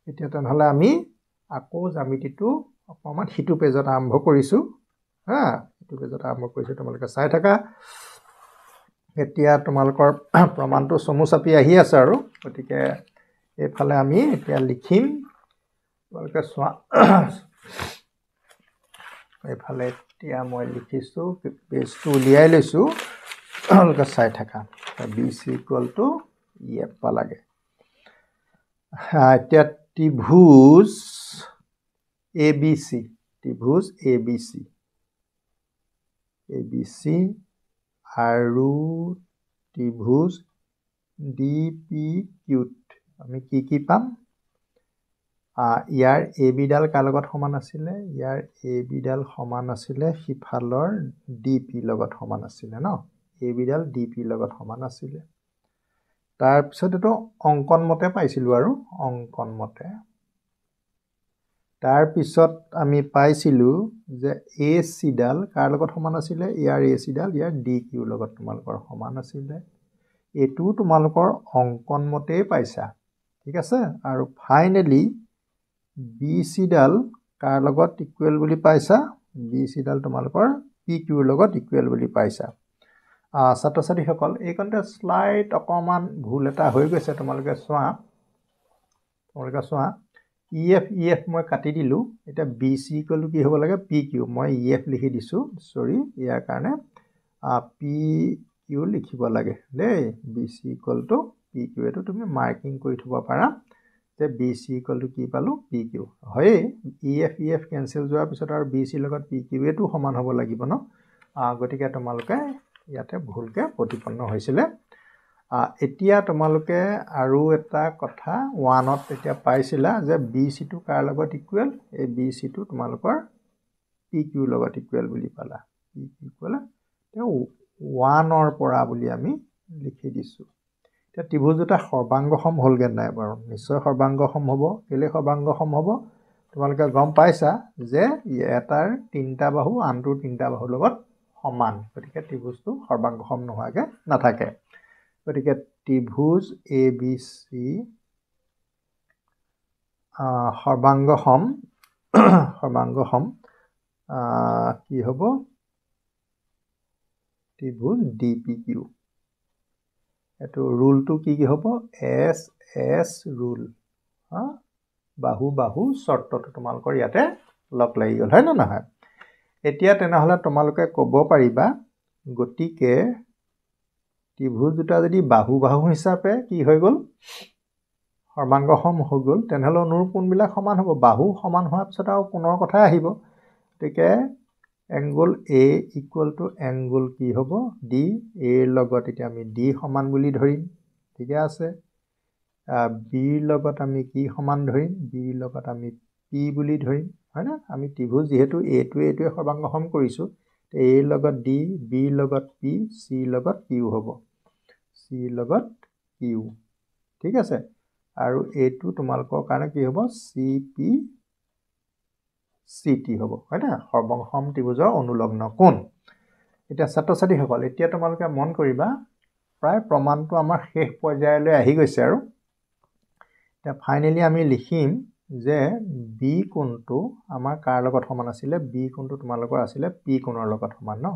এতিয়া তেনেহলে আমি আকৌ জ্যামিতিটো অকমান হিটু পেজত আৰম্ভ কৰিছো হিটু পেজত আৰম্ভ কৰিছো তোমালোকে চাই থাকা এতিয়া তোমালোকৰ প্ৰমাণটো সমু চাপি আহি আছে আৰু গতিকে এফালে আমি এতিয়া লিখিম তোমালোকে চোৱা এফালে এতিয়া মই লিখিছো পেজটো উলিয়াই লৈছো তোমালোকে চাই থাকা BC equal to EF পালাগে এতিয়া ত্ৰিভুজ ABC আৰু ত্ৰিভুজ DPQ আমি কি পাম ইয়াৰ AB ডাল কাৰ লগত সমান আছিল ইয়াৰ AB ডাল সমান আছিল সিফালৰ DP লগত সমান আছিল ন AB ডাল DP লগত সমান আছিল তাৰ পিছত এটো অঙ্কন মতে পাইছিলো আৰু অঙ্কন মতে তাৰ পিছত আমি পাইছিলো যে AC ডাল কাৰ লগত সমান আছিল ইয়াৰ AC ডাল ইয়াৰ DQ লগত তোমালোকৰ সমান আছিল এটো তোমালোকৰ অঙ্কন মতে পাইছা ঠিক আছে আৰু ফাইনালি BC ডাল কাৰ লগত ইকুৱেল বুলি পাইছা BC ডাল তোমালোকৰ PQ লগত ইকুৱেল বুলি পাইছা ছাত্ৰ ছাত্ৰীসকল এই কন্তে স্লাইড অকমান ভুল এটা হৈ গৈছে তোমালোকে চোৱা EF মই কাটি দিলো এটা BC ইকুৱেল কি হ'ব লাগে PQ মই EF লিখি দিছো সৰি ইয়াৰ কাৰণে PQ কিউ লিখিব লাগে দেই BC = PQ এটো তুমি মাৰ্কিং কৰি থব পাৰা যে BC = কি পালো PQ হয় EF কেনসেল যোৱাৰ পিছত আৰু BC লগত PQ এটো সমান হ'ব লাগিব ন গতিকে তোমালোকে ইয়াতে ভুলকে প্ৰতিপন্ন হৈছিলে এতিয়া তোমালোকে আৰু এটা কথা 1ত এতিয়া পাইছিলা যে BC টো কাৰ লগত ইকুৱেল এই BC টো তোমালোকৰ PQ লগত ইকুৱেল বুলি পালা PQ ইকুৱেল 1ৰ পৰা বুলি আমি লিখি দিছো এতিয়া ত্ৰিভুজ দুটা সৰ্বাংগসম হ'লগে নাই বাৰু নিশ্চয় সৰ্বাংগসম হ'ব কেলে সৰ্বাংগসম হ'ব তোমালোকে গম পাইছা যে এটাৰ তিনটা বাহু আনটোৰ তিনটা বাহুৰ লগত সমান গতিকে ত্ৰিভুজটো সৰ্বাংগসম নোহোৱাকে নাথাকে গতিকে ত্ৰিভুজ ABC সৰ্বাংগসম কি হ'ব ত্ৰিভুজ DPQ এটো ৰুলটো কি হ'ব SS ৰুল বাহু শৰ্তটো তোমালোকৰ ইয়াতে লক লাগি গল হয় না নহয় এতিয়া তেনেহলে তোমালোকে ক'ব পাৰিবা গতিকে ত্ৰিভুজ দুটা যদি বাহু হিচাপে কি হৈ গল সৰ্বাংগসম হৈ গল তেনেহলে অনুৰূপ কোণবিলাক সমান হ'ব বাহু সমান হোৱাৰ পিছত আৰু কোণৰ কথা আহিব গতিকে এংগল A = এংগল কি হ'ব D A ৰ লগত এতিয়া আমি D সমান বুলি ধৰিম ঠিক আছে B ৰ লগত আমি কি সমান ধৰিম B ৰ লগত আমি P বুলি ধৰিম হয় না আমি ত্ৰিভুজ যেহেতু এটোৱে সৰ্বাংগসম কৰিছো A ৰ লগত D B ৰ লগত P C ৰ লগত Q হ'ব C ৰ লগত Q ঠিক আছে আৰু এটো তোমালোকৰ কাৰণে কি হ'ব CT হ'ব হয় না সৰ্বাংগসম ত্ৰিভুজৰ অনুলগ্ন কোণ এতিয়া ছাত্ৰ-ছাত্ৰীসকল এতিয়া তোমালোকে মন কৰিবা প্ৰায় প্ৰমাণটো আমাৰ শেষ পৰ্যায়লৈ আহি গৈছে আৰু এতিয়া ফাইনালি আমি লিখিম যে B কোণটো আমাৰ কাৰ লগত সমান আছিল B কোণটো তোমালোকৰ আছিল P কোণৰ লগত সমান ন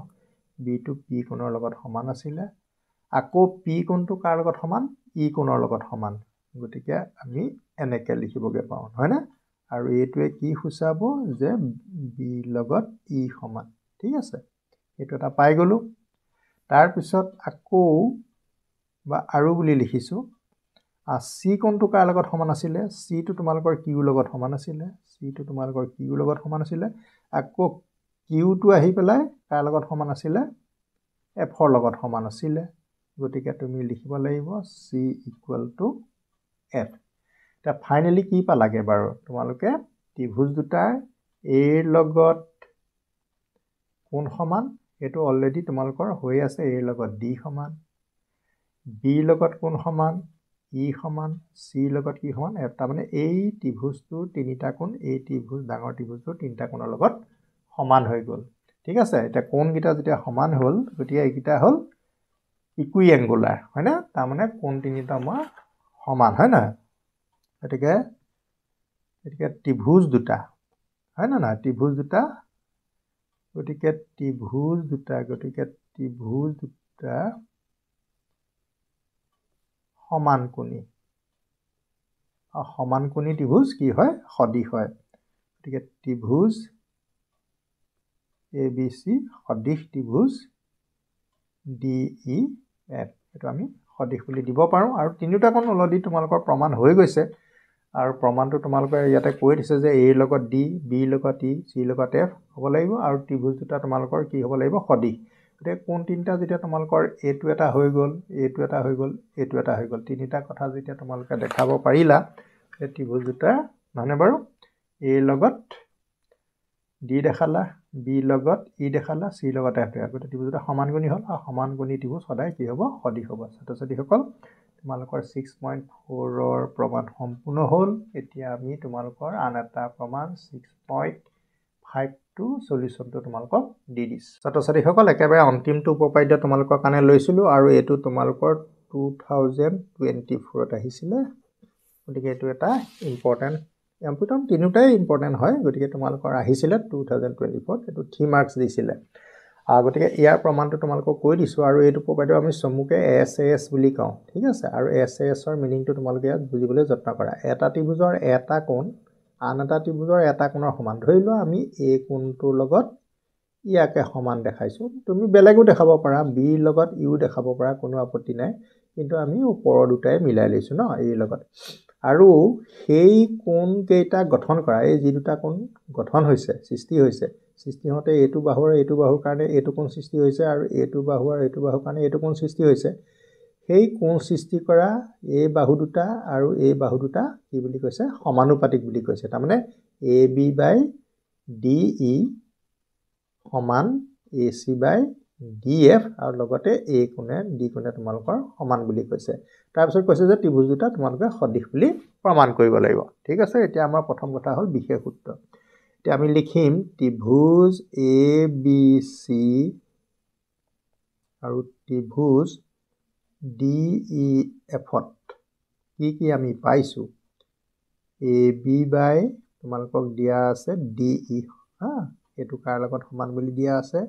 B টো P কোণৰ লগত সমান আছিল আকৌ P কোণটো কাৰ লগত সমান E কোণৰ লগত সমান গতিকে আমি এনেকৈ লিখিবগে পাওঁ হয় না আৰু এটোৱে কি সূচাব যে B লগত E সমান ঠিক আছে এটো এটা পাই গলো তাৰ পিছত আকৌ বা আৰু বুলি লিখিছো C কোণটো কাৰ লগত সমান আছিল C টো তোমালোকৰ Q লগত সমান আছিল C টো তোমালোকৰ Q লগত সমান আছিল আকৌ Q টো আহি পেলাই কাৰ লগত সমান আছিল F ৰ লগত সমান আছিল গতিকে তুমি লিখিব লাগিব C = F তা ফাইনালি কি পালাগে বাৰু তোমালোকে ত্ৰিভুজ দুটাৰ A ৰ লগত কোণ সমান এটো অলৰেডি তোমালোকৰ হৈ আছে A ৰ লগত D সমান B ৰ লগত কোণ সমান E সমান C ৰ লগত কি সমান F তাৰ মানে এই ত্ৰিভুজটোৰ তিনিটা কোণ এই ত্ৰিভুজ ডাঙৰ ত্ৰিভুজটোৰ তিনিটা কোণৰ লগত সমান হৈ গল ঠিক আছে এটা কোণগিটা যেতিয়া সমান হ'ল গতিকে এইগিটা হ'ল ইকুইএংগুলাৰ হয় না তাৰ মানে কোণ তিনিটা আমাৰ সমান হয় না গতিকে ত্ৰিভুজ দুটা হয় না ত্ৰিভুজ দুটা গতিকে ত্ৰিভুজ দুটা সমানকোণী ত্ৰিভুজ কি হয় সদিশ হয় গতিকে ত্ৰিভুজ ABC সদিশ ত্ৰিভুজ DEF এটো আমি সদিশ বুলি দিব পাৰো আৰু তিনিটা কোণ অলৰেডি তোমালোকৰ প্ৰমাণ হৈ গৈছে আৰু প্ৰমাণটো তোমালোকে ইয়াতে কৈ দিছে যে A ৰ লগত D B ৰ লগত E C ৰ লগত F হ'ব লাগিব আৰু ত্ৰিভুজ দুটা তোমালোকৰ কি হ'ব লাগিব সদিশ গতিকে কোণ তিনটা যেতিয়া তোমালোকৰ এটো এটা হৈ গল এটো এটা হৈ গল এটো এটা হৈ গল তিনিটা কথা যেতিয়া তোমালোকে দেখাব পাৰিলা এই ত্ৰিভুজ দুটা মানে বাৰু A ৰ লগত D দেখালা B ৰ লগত E দেখালা C ৰ লগত F দেখালা গতিকে ত্ৰিভুজ দুটা সমানকোণী হ'ল আৰু সমানকোণী ত্ৰিভুজ সদায় কি হ'ব সদিশ হ'ব ছাত্ৰ-ছাত্ৰীসকল তোমালোকৰ 6.4 ৰ প্ৰমাণ সম্পূৰ্ণ হ'ল এতিয়া আমি তোমালোকৰ আন এটা প্ৰমাণ 6.52 সলিউশনটো তোমালোকক দি দিছ ছাত্ৰ-ছাত্ৰীসকল একেবাৰে অন্তিমটো উপপাদ্য তোমালোকৰ কাৰণে লৈছিলো আৰু এটো তোমালোকৰ 2024 ত আহিছিল গতিকে এটো এটা ইম্পৰ্টেন্ট তিনিটাই ইম্পৰ্টেন্ট হয় গতিকে তোমালোকৰ আহিছিল 2024 এটো 3 মাৰ্কস দিছিল গতিকে ইয়াৰ প্ৰমাণটো তোমালোকক কৈ দিছো আৰু এইটো উপপাদ্য আমি সমুকে SAS বুলি কওঁ ঠিক আছে আৰু SAS ৰ মিনিংটো তোমালোকে ইয়াত বুজিবলৈ যত্ন কৰা এটা ত্ৰিভুজৰ এটা কোণ আন এটা ত্ৰিভুজৰ এটা কোণৰ সমান ধৰিলো আমি A কোণটোৰ লগত ইয়াকে সমান দেখাইছো তুমি বেলেগো দেখাব পাৰা বি লগত ইউ দেখাব পাৰা কোনো আপত্তি নাই কিন্তু আমি ওপৰৰ দুটাই মিলাই লৈছো ন এই লগত আৰু সেই কোণ কেইটা গঠন কৰা এই যি দুটা কোণ গঠন হৈছে সৃষ্টি হতে এইটো বাহুৰ কাৰণে এইটো কোণ সৃষ্টি হৈছে আৰু এইটো বাহুৰ কাৰণে এইটো কোণ সৃষ্টি হৈছে সেই কোণ সৃষ্টি কৰা এই বাহু দুটা আৰু এই বাহু দুটা কি বুলি কৈছে সমানুপাতিক বুলি কৈছে তাৰমানে AB বাই DE সমান AC বাই DF আৰু লগতে A কোণে D কোণে তোমালোকৰ সমান বুলি কৈছে তাৰ পিছত কৈছে যে ত্ৰিভুজ দুটা তোমালোকে সদিশ বুলি প্ৰমাণ কৰিব লাগিব ঠিক আছে এতিয়া আমাৰ প্ৰথম কথা হ'ল বিশেষ সূত্ৰ এতিয়া আমি লিখিম ত্ৰিভুজ ABC আৰু ত্ৰিভুজ DEF কি আমি পাইছো AB বাই তোমালোকক দিয়া আছে DE হা এটো কাৰ লগত সমান বুলি দিয়া আছে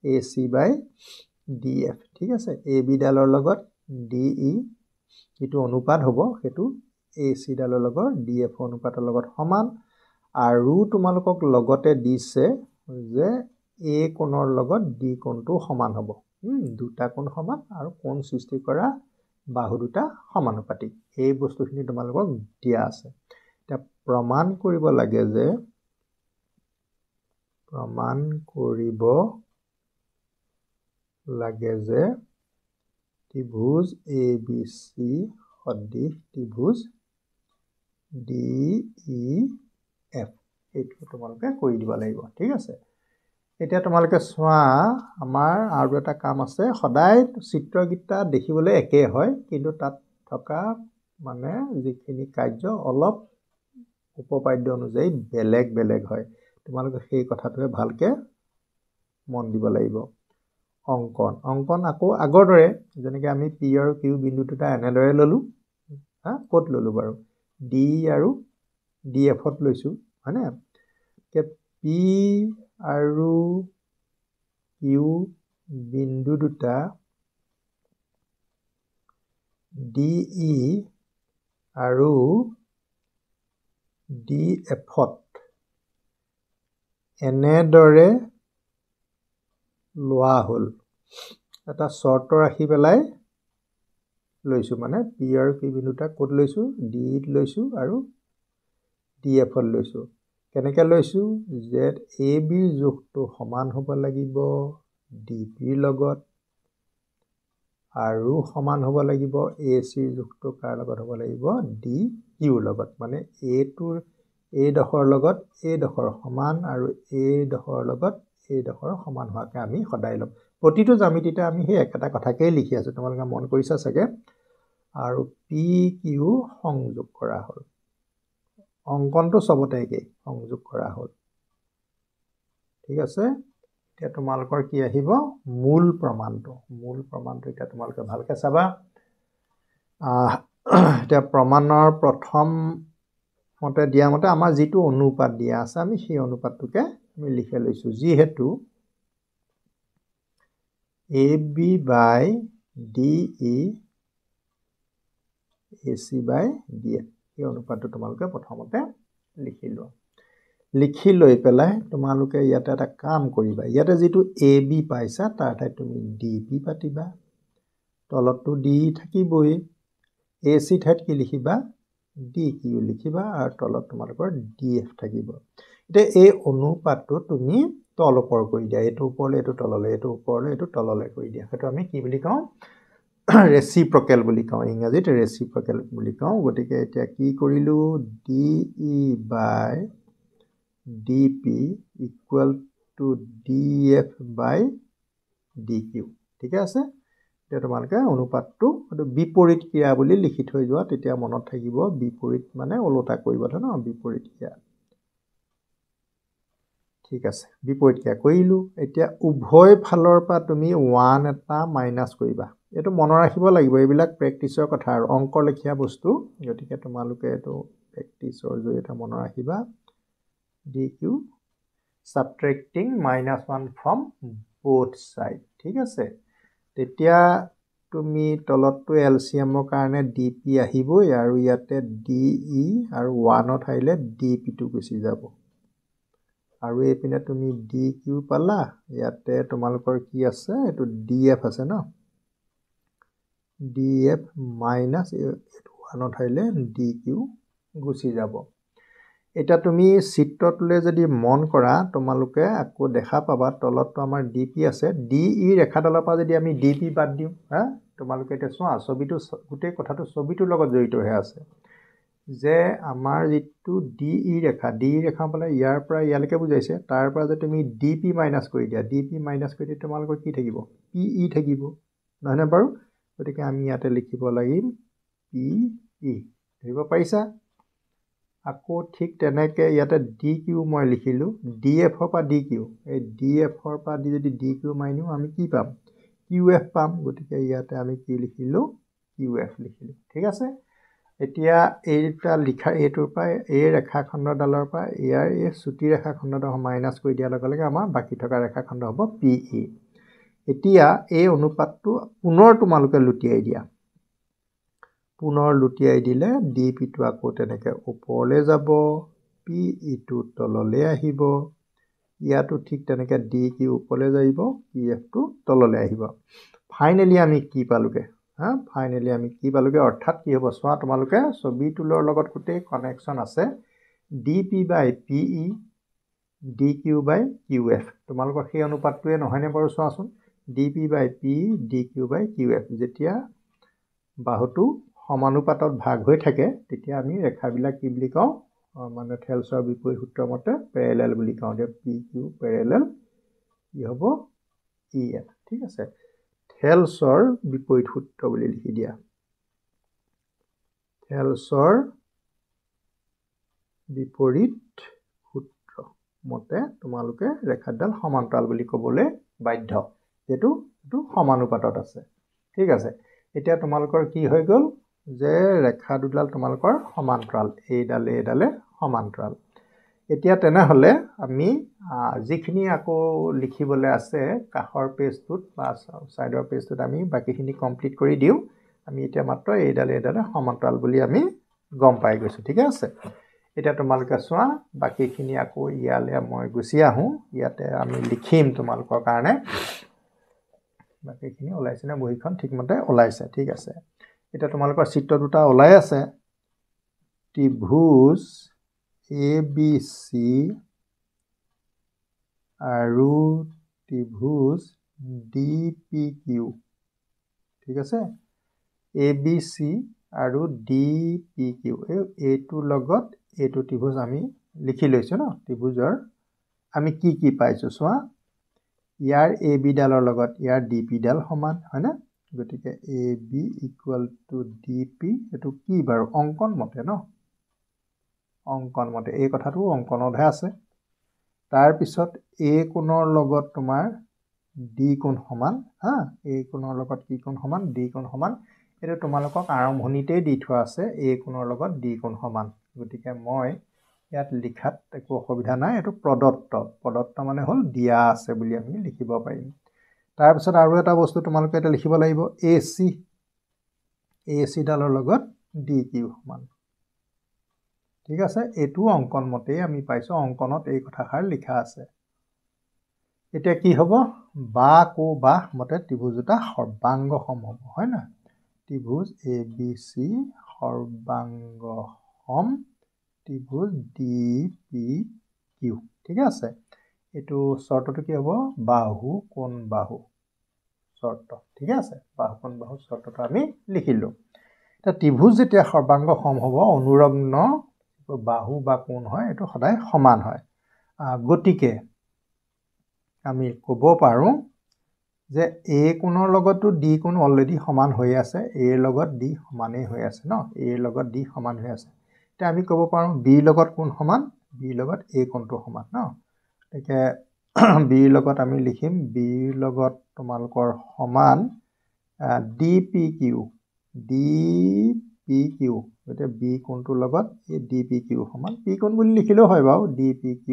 AC বাই DF ঠিক আছে AB ডালৰ লগত DE এটো অনুপাত হ'ব হেতু AC ডালৰ লগত DF অনুপাতৰ লগত সমান আৰু তোমালোকক লগতে দিছে যে A কোণৰ লগত D কোণটো সমান হ'ব দুটা কোণ সমান আৰু কোণ সৃষ্টি কৰা বাহু দুটা সমানুপাতিক এই বস্তুখিনি তোমালোকক দিয়া আছে এতিয়া প্ৰমাণ কৰিব লাগে যে ত্ৰিভুজ ABC সদৃশ ত্ৰিভুজ DEF এইটো তোমালোকে কৰি দিব লাগিব ঠিক আছে এতিয়া তোমালোকে চোৱা আমাৰ আৰু এটা কাম আছে সদায় চিত্ৰগীতা দেখিবলৈ একে হয় কিন্তু তাত থকা মানে যিখিনি কাৰ্য অলপ উপপাদ্য অনুযায়ী বেলেগ হয় তোমালোকে সেই কথাটোৱে ভালকে মন দিব লাগিব অঙ্কন আকৌ আগৰ দৰে যেনেকৈ আমি P আৰু Q বিন্দু দুটা এনেদৰে ললো হা ক'ত ললো বাৰু D আৰু DF ত লৈছো হয়নে P আৰু Q বিন্দু দুটা DE আৰু DF এনেদৰে লোৱা হল এটা শৰ্ত ৰাখি পেলাই লৈছো মানে P আৰু Q বিন্দুটা ক'ত লৈছো D ত লৈছো আৰু DF ত লৈছো কেনেকৈ লৈছো যে AB ৰ যোগটো সমান হ'ব লাগিব DP ৰ লগত আৰু সমান হ'ব লাগিব AC ৰ যোগটো কাৰ লগত হ'ব লাগিব DQ ৰ লগত মানে A টোৰ এই ডখৰ লগত এই ডখৰ সমান আৰু এই ডখৰ লগত এই ডখৰ সমান হোৱাকে আমি সদায় লম প্ৰতিটো জ্যামিতিতে আমি সেই একেটা কথাকেই লিখি আছো তোমালোকে মন কৰিছা চাগে আৰু PQ সংযোগ কৰা হ'ল অঙ্কনটো সবতে একেই সংযোগ কৰা হ'ল ঠিক আছে এতিয়া তোমালোকৰ কি আহিব মূল প্ৰমাণটো এতিয়া তোমালোকে ভালকে চাবা এতিয়া প্ৰমাণৰ প্ৰথম মতে দিয়া মতে আমাৰ যিটো অনুপাত দিয়া আছে আমি সেই অনুপাতটোকে আমি লিখি লৈছো যিহেতু AB বাই DE AC বাই DF এই অনুপাতটো তোমালোকে প্ৰথমতে লিখি লৈ পেলাই তোমালোকে ইয়াতে এটা কাম কৰিবা ইয়াতে যিটো AB পাইছা তাৰ ঠাইত তুমি DB পাতিবা তলতটো D থাকিবই AC ঠাইত কি লিখিবা DQ লিখিবা আৰু তলত তোমালোকৰ DF থাকিব এতিয়া এই অনুপাতটো তুমি তল ওপৰ কৰি দিয়া এইটো ওপৰলৈ এইটো তললৈ এইটো ওপৰলৈ এইটো তললৈ কৰি দিয়া সেইটো আমি কি বুলি কওঁ ৰেচিপ্ৰকেল বুলি কওঁ ইংৰাজীত ৰেচিপ্ৰকেল বুলি কওঁ গতিকে এতিয়া কি কৰিলো DE by DP equal to DF by DQ ঠিক আছে এতিয়া তোমালোকে অনুপাতটো বিপৰীত ক্ৰিয়া বুলি লিখি থৈ যোৱা তেতিয়া মনত থাকিব বিপৰীত মানে ওলোটা কৰিব ন বিপৰীত ক্ৰিয়া ঠিক আছে বিপৰীত ক্ৰিয়া কৰিলো এতিয়া উভয় ফালৰ পৰা তুমি 1 এটা মাইনাস কৰিবা এটো মনত ৰাখিব লাগিব এইবিলাক প্ৰেক্টিছৰ কথা আৰু অংক লেখিয়া বস্তু গতিকে তোমালোকে এটো প্ৰেক্টিছৰ জৰিয়তে মনত ৰাখিবা DQ subtracting -1 from both side ঠিক আছে তেতিয়া তুমি তলতটো এলসিএমৰ কাৰণে DP আহিবই আৰু ইয়াতে DE আৰু 1 ত আহিলে DP টো গুচি যাব আৰু এইপিনে তুমি ডি কিউ পালা ইয়াতে তোমালোকৰ কি আছে এইটো ডিএফ আছে ন ডিএফ মাইনাছ এইটো 1 ঠাইলে ডি কিউ গুচি যাব এটা তুমি চিত্ৰটোলৈ যদি মন কৰা তোমালোকে আকৌ দেখা পাবা তলতটো আমাৰ ডিপি আছে ডিই ৰেখাডালৰ পৰা যদি আমি ডিপি বাদ দিওঁ হা তোমালোকে এটা চোৱা ছবিটো গোটেই কথাটো ছবিটোৰ লগত জড়িত হৈ আছে যে আমাৰ যেটো ডিই ৰেখা বলে ইয়াৰ পৰা ইয়ালৈকে বুজাইছে তাৰ পৰা যে তুমি ডিপি মাইনাছ কৰি দিয়া ডিপি মাইনাছ কৰি দিয়া তোমালোকৰ কি থাকিব পিই থাকিব নহয়নে বাৰু গতিকে আমি ইয়াতে লিখিব লাগিব পিই ধৰিব পাৰিছা আকৌ ঠিক তেনেকে ইয়াতে ডি কিউ মই লিখিলো ডিএফৰ পৰা ডি কিউ এই ডিএফৰ পৰা যদি ডি কিউ মাইনো আমি কি পাম কিউএফ পাম গতিকে ইয়াতে আমি কি লিখিলো কিউএফ লিখিলো ঠিক আছে এতিয়া এইটা লিখা এইটোৰ পৰা এই ৰেখাখণ্ডডালৰ পৰা ইয়াৰ এই চুটি ৰেখাখণ্ডডাল মাইনাছ কৰি দিয়াৰ লগে লগে আমাৰ বাকি থকা ৰেখাখণ্ড হ'ব পিই এতিয়া এই অনুপাতটো পুনৰ তোমালোকে লুটিয়াই দিয়া পুনৰ লুটিয়াই দিলে ডিপিটো আকৌ তেনেকে ওপৰলৈ যাব পিইটো তললৈ আহিব ইয়াতো ঠিক তেনেকে ডি কিউ ওপৰলৈ যাব পিএফটো তললৈ আহিব ফাইনালি আমি কি পালোগে হা ফাইনালি আমি কি পালোগে অৰ্থাৎ কি হ'ব চোৱা তোমালোকে ছবিটোৰ লগত গোটেই কানেকচন আছে ডিপি বাই পিই ডি কিউ বাই কিউএফ তোমালোকৰ সেই অনুপাতটোৱে নহয়নে বাৰু চোৱাচোন ডিপি বাই পিই ডি কিউ বাই কিউএফ যেতিয়া বাহুটো সমানুপাতত ভাগ হৈ থাকে তেতিয়া আমি ৰেখাবিলাক কি বুলি কওঁ মানে থেলছৰ বিপৰীত সূত্ৰ মতে প্যাৰেলাল বুলি কওঁ যে পি কিউ প্যাৰেলাল কি হ'ব ইএফ ঠিক আছে থেলছৰ বিপৰীত সূত্ৰ বুলি লিখি দিয়া থেলছৰ বিপৰীত সূত্ৰ মতে তোমালোকে ৰেখাডাল সমান্তৰাল বুলি ক'বলৈ বাধ্য যেটো সমানুপাতত আছে ঠিক আছে এতিয়া তোমালোকৰ কি হৈ গ'ল যে ৰেখা দুডাল তোমালোকৰ সমান্তৰাল এইডালে সমান্তৰাল এতিয়া তেনেহলে আমি যিখিনি আকৌ লিখিবলৈ আছে কাষৰ পেজটোত বা সাইডৰ পেজটোত আমি বাকিখিনি কমপ্লিট কৰি দিও আমি এতিয়া মাত্ৰ এইডালে সমান্তৰাল বুলি আমি গম পাই গৈছো ঠিক আছে এতিয়া তোমালোকে চোৱা বাকিখিনি আকৌ ইয়ালে মই গুছি আহো ইয়াতে আমি লিখিম তোমালোকৰ কাৰণে বাকিখিনি ওলাইছে না বহিখন ঠিকমতে ওলাইছে ঠিক আছে এটা তোমালোকৰ চিত্ৰ দুটা ওলাই আছে ত্ৰিভুজ ABC আৰু ত্ৰিভুজ DPQ ঠিক আছে ABC আৰু DPQ এইটো লগত এইটো ত্ৰিভুজ আমি লিখি লৈছো ন ত্ৰিভুজৰ আমি কি পাইছো চোৱা ইয়াৰ AB ডালৰ লগত ইয়াৰ DP ডাল সমান হয় না গতিকে AB = DP এটো কি বাৰু অঙ্কন মতে ন অঙ্কন মতে এই কথাটো অঙ্কনতহে আছে তাৰ পিছত A কোণৰ লগত তোমাৰ D কোণ সমান হা A কোণৰ লগত কি কোণ সমান D কোণ সমান এটো তোমালোকক আৰম্ভণিতে দি থোৱা আছে A কোণৰ লগত D কোণ সমান গতিকে মই ইয়াত লিখাত একো অসুবিধা নাই এটো প্ৰদত্ত মানে হল দিয়া আছে বুলি আমি লিখিব পাৰিম তাৰ পিছত আৰু এটা বস্তু তোমালোকে এটা লিখিব লাগিব AC ডালৰ লগত DQ সমান ঠিক আছে এটো অঙ্কন মতে আমি পাইছো অঙ্কনত এই কথাষাৰ লিখা আছে এটা কি হ'ব বা কো বা মতে ত্ৰিভুজ এটা সৰ্বাঙ্গ সম হ'ব হয় না ত্ৰিভুজ ABC সৰ্বাঙ্গ সম ত্ৰিভুজ DPQ ঠিক আছে এটো শৰ্তটো কি হ'ব বাহু কোণ বাহু শৰ্ত ঠিক আছে বাহু কোণ বাহু শৰ্তটো আমি লিখিলো এটা ত্ৰিভুজ যেতিয়া সৰ্বাঙ্গ সম হ'ব অনুৰগ্ন বাহু বা কোণ হয় এটো সদায় সমান হয় গতিকে আমি ক'ব পাৰো যে A কোণৰ লগতো D কোণ অলৰেডি সমান হৈ আছে A লগত D সমানেই হৈ আছে ন A লগত D সমান হৈ আছে এতিয়া আমি ক'ব পাৰো B লগত কোণ সমান B লগত A কোণটো সমান ন একে B লগত আমি লিখিম B লগত তোমালোকৰ সমান DPQ গতে B কোণটোৰ লগত এই DPQ সমান P কোণ বুলি লিখিলেও হয় বাৰু DPQ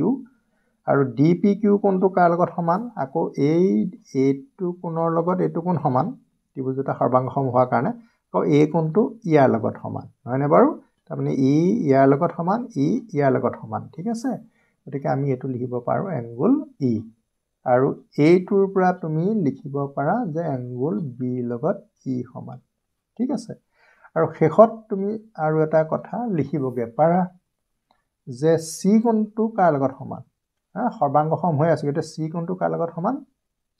আৰু DPQ কোণটো কাৰ লগত সমান আকৌ এইটো কোণৰ লগত এইটো কোণ সমান ত্ৰিভুজ এটা সৰ্বাঙ্গ সম হোৱাৰ কাৰণে আকৌ এই কোণটো ইয়াৰ লগত সমান হয়নে বাৰু তাৰমানে ই ইয়াৰ লগত সমান ই ইয়াৰ লগত সমান ঠিক আছে গতিকে আমি এইটো লিখিব পাৰোঁ এংগুল ই আৰু এইটোৰ পৰা তুমি লিখিব পাৰা যে এংগুল বি লগত ই সমান ঠিক আছে আৰু শেষত তুমি আৰু এটা কথা লিখিবগে পাৰা যে চি কোণটো কাৰ লগত সমান সৰ্বাংগ সম হৈ আছে গতিকে চি কোণটো কাৰ লগত সমান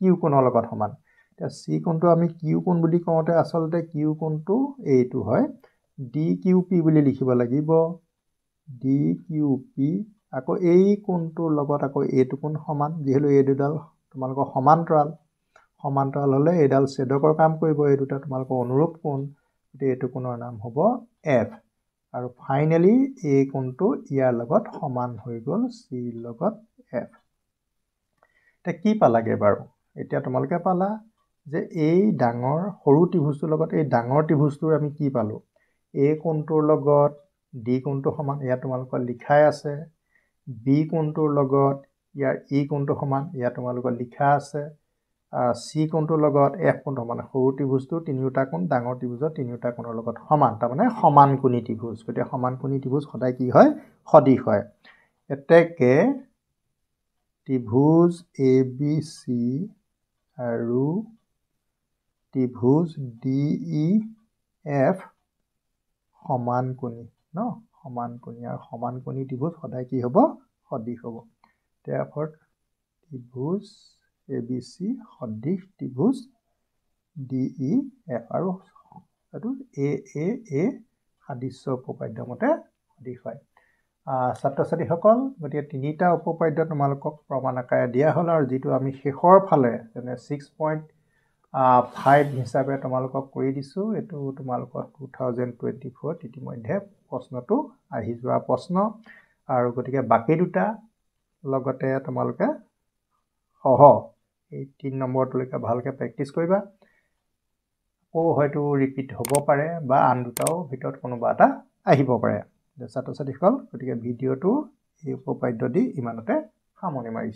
কিউ কোণৰ লগত সমান এতিয়া চি কোণটো আমি কিউ কোণ বুলি কওঁতে আচলতে কিউ কোণটো এইটো হয় ডি কিউ পি বুলি লিখিব লাগিব ডি কিউ পি আকৌ এই কোণটোৰ লগত আকৌ এইটো কোণ সমান যিহেতু এই দুডাল তোমালোকৰ সমান্তৰাল হ'লে এইডাল ছেদকৰ কাম কৰিব এই দুটা তোমালোকৰ অনুৰূপ কোণ গতিকে এইটো কোণৰ নাম হ'ব এফ আৰু ফাইনেলি এই কোণটো ইয়াৰ লগত সমান হৈ গ'ল চিৰ লগত এফ এতিয়া কি পালাগে বাৰু এতিয়া তোমালোকে পালা যে এই ডাঙৰ সৰু ত্ৰিভুজটোৰ লগত এই ডাঙৰ ত্ৰিভুজটোৰ আমি কি পালোঁ এই কোণটোৰ লগত ডি কোণটো সমান ইয়াত তোমালোকৰ লিখাই আছে বি কোণটোৰ লগত ইয়াৰ ই কোণটো সমান ইয়াত তোমালোকৰ লিখা আছে চি কোণটোৰ লগত এফ কোণটো সমান সৰু ত্ৰিভুজটো তিনিওটা কোণ ডাঙৰ ত্ৰিভুজৰ তিনিওটা কোণৰ লগত সমান তাৰমানে সমানকোণী ত্ৰিভুজ গতিকে সমানকোণী ত্ৰিভুজ সদায় কি হয় সদিশ হয় এতেকে ত্ৰিভুজ এ বি চি আৰু ত্ৰিভুজ ডি ই এফ সমানকোণী সমানকোণী আৰু সমানকোণী ত্ৰিভুজ সদায় কি হ'ব সদিশ হ'ব therefore ত্ৰিভুজ এ বি চি সদিশ ত্ৰিভুজ ডি ই এফ আৰু এইটো এ সাদৃশ্য উপপাদ্য মতে সদিশ হয় ছাত্ৰ ছাত্ৰীসকল গতিকে তিনিটা উপপাদ্য তোমালোকক প্ৰমাণ আকাৰে দিয়া হ'ল আৰু যিটো আমি শেষৰ ফালে যেনে 6.5 হিচাপে তোমালোকক কৰি দিছোঁ এইটো তোমালোকৰ 2024 ইতিমধ্যে প্ৰশ্নটো আহি যোৱা প্ৰশ্ন আৰু গতিকে বাকী দুটা লগতে তোমালোকে সহ এই 3 নম্বৰটোলৈকে ভালকৈ প্ৰেক্টিছ কৰিবা আকৌ হয়তো ৰিপিট হ'ব পাৰে বা আন দুটাও ভিতৰত কোনোবা এটা আহিব পাৰে ছাত্ৰ ছাত্ৰীসকল গতিকে ভিডিঅ'টো এই উপপাদ্য দি ইমানতে সামৰণি মাৰিছোঁ